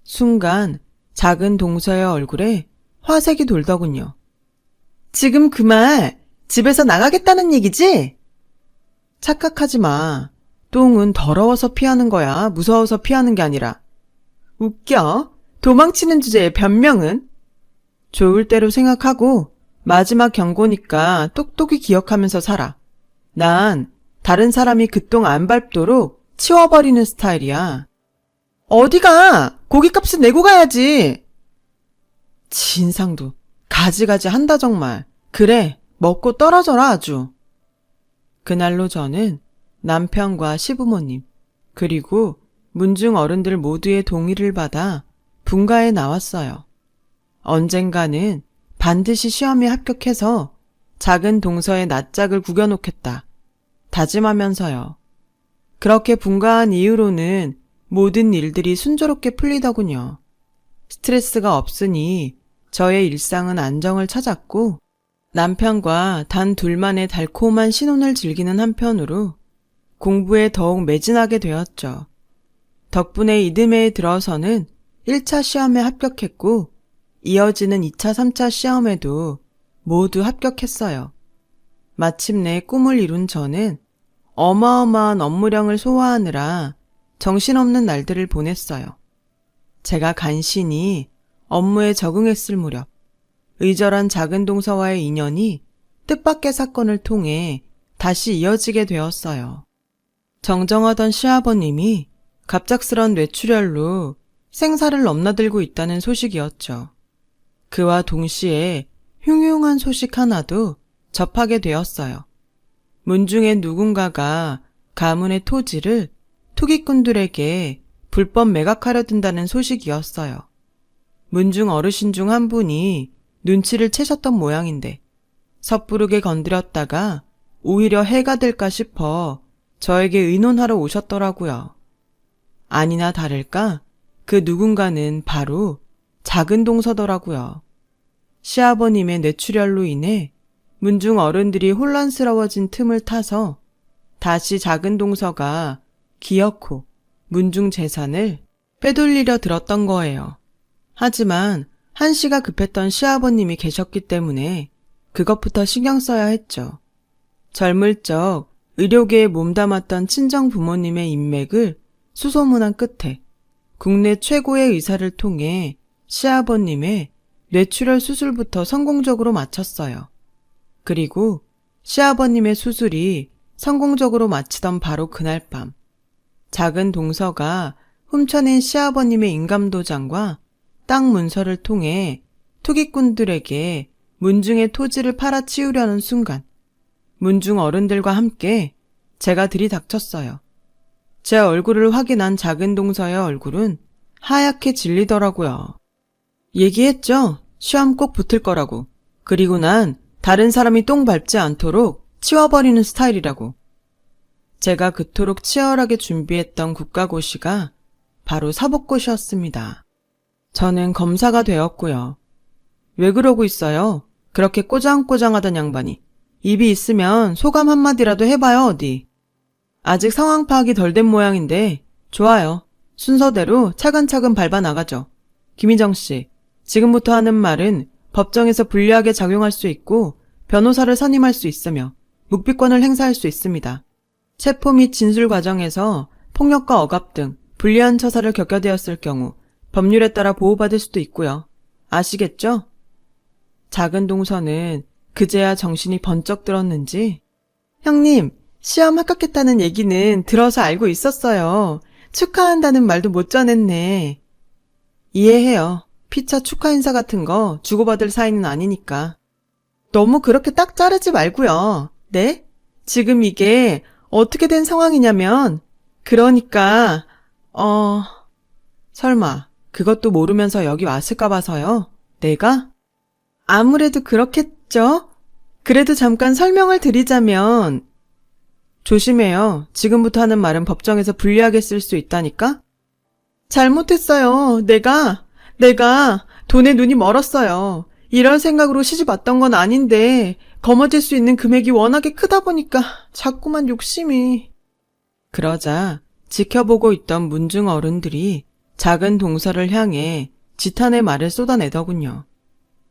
순간 작은 동서의 얼굴에 화색이 돌더군요. 지금 그 말 집에서 나가겠다는 얘기지? 착각하지 마. 똥은 더러워서 피하는 거야. 무서워서 피하는 게 아니라. 웃겨. 도망치는 주제에 변명은? 좋을 대로 생각하고 마지막 경고니까 똑똑히 기억하면서 살아. 난 다른 사람이 그 똥 안 밟도록 치워버리는 스타일이야. 어디가? 고깃값은 내고 가야지. 진상도 가지가지 한다 정말. 그래, 먹고 떨어져라 아주. 그날로 저는 남편과 시부모님 그리고 문중 어른들 모두의 동의를 받아 분가에 나왔어요. 언젠가는 반드시 시험에 합격해서 작은 동서의 낯짝을 구겨놓겠다 다짐하면서요. 그렇게 분가한 이후로는 모든 일들이 순조롭게 풀리더군요. 스트레스가 없으니 저의 일상은 안정을 찾았고 남편과 단 둘만의 달콤한 신혼을 즐기는 한편으로 공부에 더욱 매진하게 되었죠. 덕분에 이듬해에 들어서는 1차 시험에 합격했고 이어지는 2차, 3차 시험에도 모두 합격했어요. 마침내 꿈을 이룬 저는 어마어마한 업무량을 소화하느라 정신없는 날들을 보냈어요. 제가 간신히 업무에 적응했을 무렵 의절한 작은 동서와의 인연이 뜻밖의 사건을 통해 다시 이어지게 되었어요. 정정하던 시아버님이 갑작스런 뇌출혈로 생사를 넘나들고 있다는 소식이었죠. 그와 동시에 흉흉한 소식 하나도 접하게 되었어요. 문중의 누군가가 가문의 토지를 투기꾼들에게 불법 매각하려 든다는 소식이었어요. 문중 어르신 중 한 분이 눈치를 채셨던 모양인데 섣부르게 건드렸다가 오히려 해가 될까 싶어 저에게 의논하러 오셨더라고요. 아니나 다를까 그 누군가는 바로 작은 동서더라고요. 시아버님의 뇌출혈로 인해 문중 어른들이 혼란스러워진 틈을 타서 다시 작은 동서가 기어코 문중 재산을 빼돌리려 들었던 거예요. 하지만 한시가 급했던 시아버님이 계셨기 때문에 그것부터 신경 써야 했죠. 젊을 적 의료계에 몸담았던 친정 부모님의 인맥을 수소문한 끝에 국내 최고의 의사를 통해 시아버님의 뇌출혈 수술부터 성공적으로 마쳤어요. 그리고 시아버님의 수술이 성공적으로 마치던 바로 그날 밤, 작은 동서가 훔쳐낸 시아버님의 인감도장과 땅 문서를 통해 투기꾼들에게 문중의 토지를 팔아치우려는 순간 문중 어른들과 함께 제가 들이닥쳤어요. 제 얼굴을 확인한 작은 동서의 얼굴은 하얗게 질리더라고요. 얘기했죠? 시험 꼭 붙을 거라고. 그리고 난 다른 사람이 똥 밟지 않도록 치워버리는 스타일이라고. 제가 그토록 치열하게 준비했던 국가고시가 바로 사법고시였습니다. 저는 검사가 되었고요. 왜 그러고 있어요? 그렇게 꼬장꼬장하던 양반이. 입이 있으면 소감 한마디라도 해봐요, 어디. 아직 상황 파악이 덜 된 모양인데 좋아요. 순서대로 차근차근 밟아 나가죠. 김희정 씨, 지금부터 하는 말은 법정에서 불리하게 작용할 수 있고 변호사를 선임할 수 있으며 묵비권을 행사할 수 있습니다. 체포 및 진술 과정에서 폭력과 억압 등 불리한 처사를 겪게 되었을 경우 법률에 따라 보호받을 수도 있고요. 아시겠죠? 작은 동서는 그제야 정신이 번쩍 들었는지 형님, 시험 합격했다는 얘기는 들어서 알고 있었어요. 축하한다는 말도 못 전했네. 이해해요. 피차 축하 인사 같은 거 주고받을 사이는 아니니까. 너무 그렇게 딱 자르지 말고요. 네? 지금 이게 어떻게 된 상황이냐면 그러니까 설마 그것도 모르면서 여기 왔을까 봐서요. 내가? 아무래도 그렇겠죠? 그래도 잠깐 설명을 드리자면 조심해요. 지금부터 하는 말은 법정에서 불리하게 쓸 수 있다니까? 잘못했어요. 내가 돈에 눈이 멀었어요. 이런 생각으로 시집 왔던 건 아닌데 거머쥘 수 있는 금액이 워낙에 크다 보니까 자꾸만 욕심이. 그러자 지켜보고 있던 문중 어른들이 작은 동서를 향해 지탄의 말을 쏟아내더군요.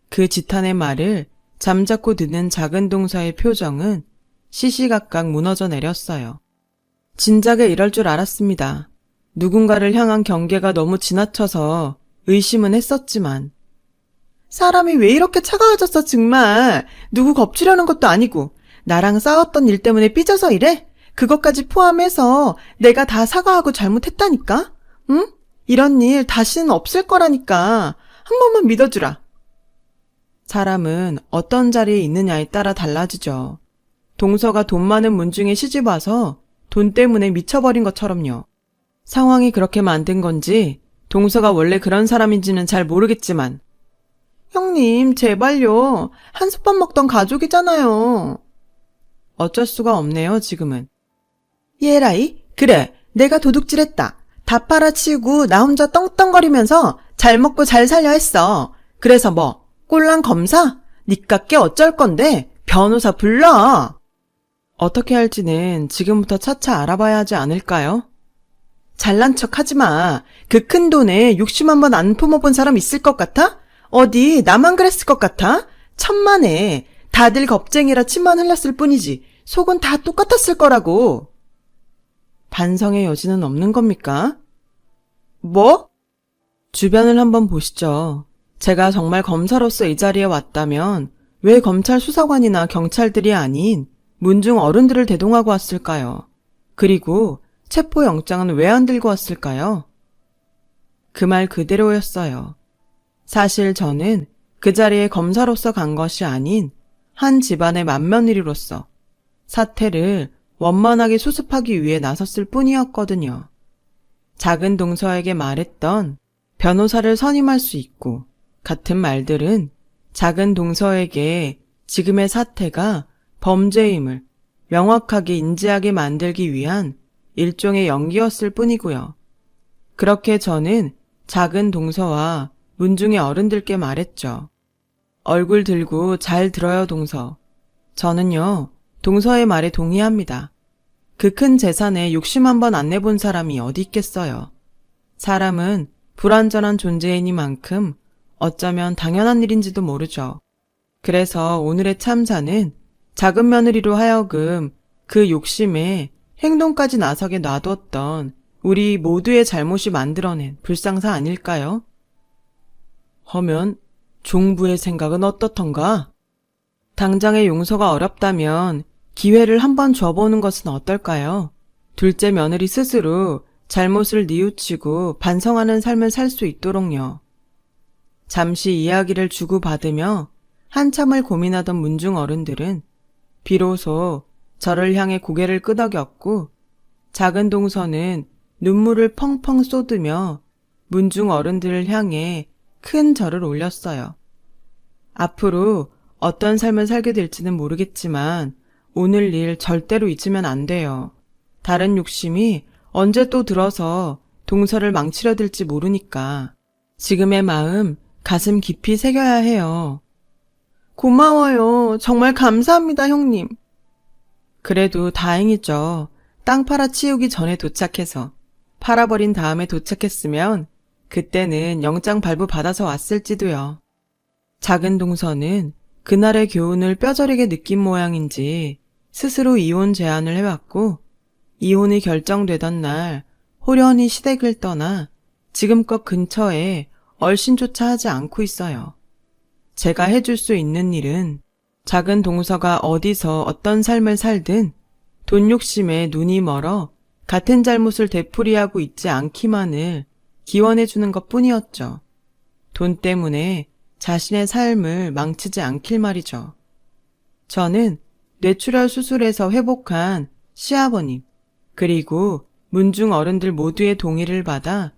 그 지탄의 말을 잠자코 듣는 작은 동서의 표정은 시시각각 무너져 내렸어요. 진작에 이럴 줄 알았습니다. 누군가를 향한 경계가 너무 지나쳐서 의심은 했었지만 사람이 왜 이렇게 차가워졌어 정말. 누구 겁주려는 것도 아니고 나랑 싸웠던 일 때문에 삐져서 이래? 그것까지 포함해서 내가 다 사과하고 잘못했다니까? 응? 이런 일 다시는 없을 거라니까. 한 번만 믿어주라. 사람은 어떤 자리에 있느냐에 따라 달라지죠. 동서가 돈 많은 문중에 시집 와서 돈 때문에 미쳐버린 것처럼요. 상황이 그렇게 만든 건지 동서가 원래 그런 사람인지는 잘 모르겠지만 형님 제발요. 한솥밥 먹던 가족이잖아요. 어쩔 수가 없네요 지금은. 얘라이 그래 내가 도둑질했다. 다 팔아치우고 나 혼자 떵떵거리면서 잘 먹고 잘 살려 했어. 그래서 뭐 꼴랑 검사? 니깎게 어쩔 건데 변호사 불러. 어떻게 할지는 지금부터 차차 알아봐야 하지 않을까요? 잘난 척 하지 마. 그 큰 돈에 욕심 한번 안 품어본 사람 있을 것 같아? 어디 나만 그랬을 것 같아? 천만에. 다들 겁쟁이라 침만 흘렸을 뿐이지 속은 다 똑같았을 거라고. 반성의 여지는 없는 겁니까? 뭐? 주변을 한번 보시죠. 제가 정말 검사로서 이 자리에 왔다면 왜 검찰 수사관이나 경찰들이 아닌 문중 어른들을 대동하고 왔을까요? 그리고 체포영장은 왜 안 들고 왔을까요? 그 말 그대로였어요. 사실 저는 그 자리에 검사로서 간 것이 아닌 한 집안의 맏며느리로서 사태를 원만하게 수습하기 위해 나섰을 뿐이었거든요. 작은 동서에게 말했던 변호사를 선임할 수 있고 같은 말들은 작은 동서에게 지금의 사태가 범죄임을 명확하게 인지하게 만들기 위한 일종의 연기였을 뿐이고요. 그렇게 저는 작은 동서와 문중의 어른들께 말했죠. 얼굴 들고 잘 들어요 동서. 저는요 동서의 말에 동의합니다. 그 큰 재산에 욕심 한번 안 내본 사람이 어디 있겠어요. 사람은 불완전한 존재이니만큼 어쩌면 당연한 일인지도 모르죠. 그래서 오늘의 참사는 작은 며느리로 하여금 그 욕심에 행동까지 나서게 놔뒀던 우리 모두의 잘못이 만들어낸 불상사 아닐까요? 허면 종부의 생각은 어떻던가? 당장의 용서가 어렵다면 기회를 한번 줘보는 것은 어떨까요? 둘째 며느리 스스로 잘못을 뉘우치고 반성하는 삶을 살 수 있도록요. 잠시 이야기를 주고받으며 한참을 고민하던 문중 어른들은 비로소 저를 향해 고개를 끄덕였고 작은 동서는 눈물을 펑펑 쏟으며 문중 어른들을 향해 큰 절을 올렸어요. 앞으로 어떤 삶을 살게 될지는 모르겠지만 오늘 일 절대로 잊으면 안 돼요. 다른 욕심이 언제 또 들어서 동서를 망치려 들지 모르니까 지금의 마음 가슴 깊이 새겨야 해요. 고마워요. 정말 감사합니다, 형님. 그래도 다행이죠. 땅 팔아 치우기 전에 도착해서. 팔아버린 다음에 도착했으면 그때는 영장 발부 받아서 왔을지도요. 작은 동서는 그날의 교훈을 뼈저리게 느낀 모양인지 스스로 이혼 제안을 해왔고 이혼이 결정되던 날 호련히 시댁을 떠나 지금껏 근처에 얼씬조차 하지 않고 있어요. 제가 해줄 수 있는 일은 작은 동서가 어디서 어떤 삶을 살든 돈 욕심에 눈이 멀어 같은 잘못을 되풀이하고 있지 않기만을 기원해주는 것 뿐이었죠. 돈 때문에 자신의 삶을 망치지 않길 말이죠. 저는 뇌출혈 수술에서 회복한 시아버님, 그리고 문중 어른들 모두의 동의를 받아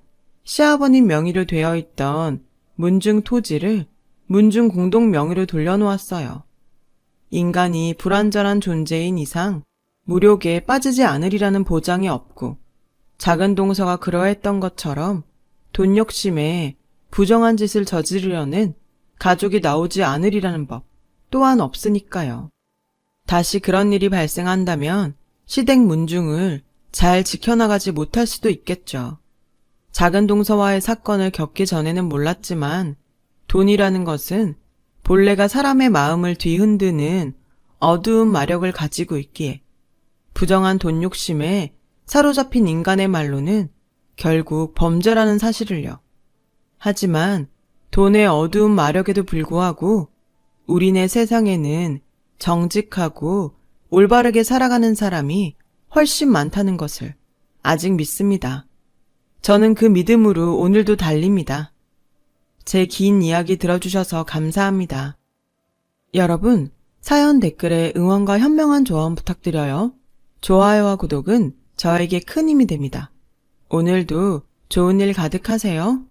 시아버님 명의로 되어 있던 문중 토지를 문중 공동 명의로 돌려놓았어요. 인간이 불완전한 존재인 이상 무력에 빠지지 않으리라는 보장이 없고 작은 동서가 그러했던 것처럼 돈 욕심에 부정한 짓을 저지르려는 가족이 나오지 않으리라는 법 또한 없으니까요. 다시 그런 일이 발생한다면 시댁 문중을 잘 지켜나가지 못할 수도 있겠죠. 작은 동서와의 사건을 겪기 전에는 몰랐지만 돈이라는 것은 본래가 사람의 마음을 뒤흔드는 어두운 마력을 가지고 있기에 부정한 돈 욕심에 사로잡힌 인간의 말로는 결국 범죄라는 사실을요. 하지만 돈의 어두운 마력에도 불구하고 우리네 세상에는 정직하고 올바르게 살아가는 사람이 훨씬 많다는 것을 아직 믿습니다. 저는 그 믿음으로 오늘도 달립니다. 제 긴 이야기 들어주셔서 감사합니다. 여러분, 사연 댓글에 응원과 현명한 조언 부탁드려요. 좋아요와 구독은 저에게 큰 힘이 됩니다. 오늘도 좋은 일 가득하세요.